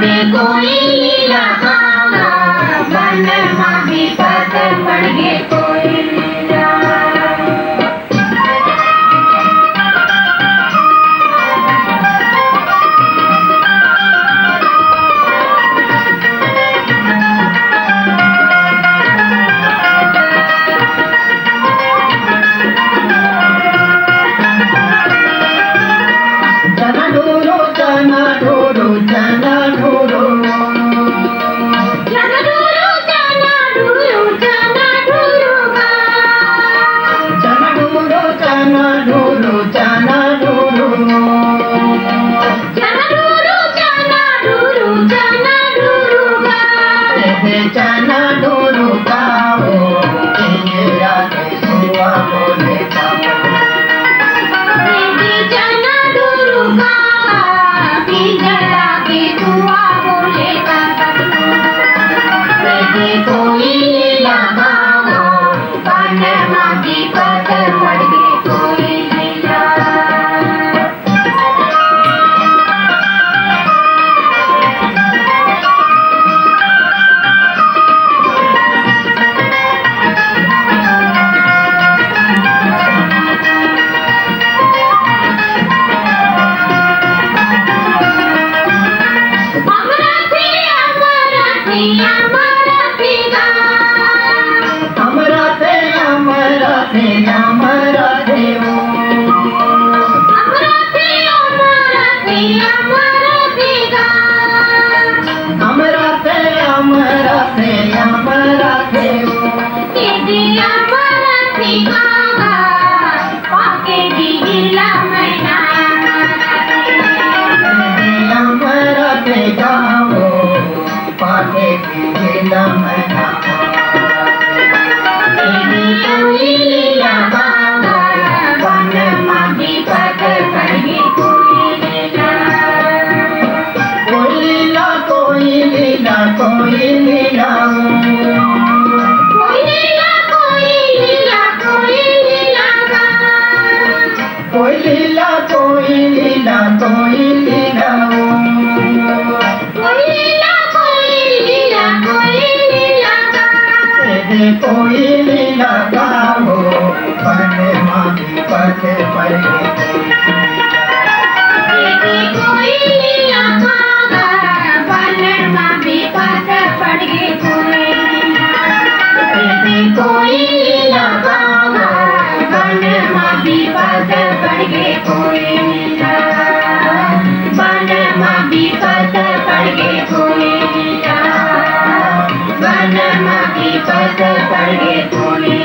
कोई लीला गाना बन माही पत पड़ गे कोई लीला चना ढोरो चना ढोरो चना ढोरो चना ढोरो चना ढोरो चना ढोरो चना ढोरो चना ढोरो चना ढोरो चना ढोरो चना ढोरो चना ढोरो चना ढोरो गाओ इंदिरा के सुआ बोले चना ढोरो पिंजरा के दुआ बोले कोई लीला गाओ बन माही पत पड़ गे कोई लीला हमरा थे हमरा देवो हमरा थे हमरा देवो हमरा थे गाओ पाके लीला मना कोई लीला गाना बन माही पत पड़ गे कोई लीला कोई लीला कोई लीला कोई लीला कोई लीला कोई लीला कोई लीला कोई लीला कोई लीला कोई लीला कोई लीला कोई लीला कोई लीला कोई लीला गाओ बन माही पत पड़ गे कोई लीला गाना बन माही पत पड़ गे कोई कोई लीला गाना बन माही पत पड़ गे कोई लीला बन माही पत पड़ गे कोई लीला बन माही पत पड़ गे कोई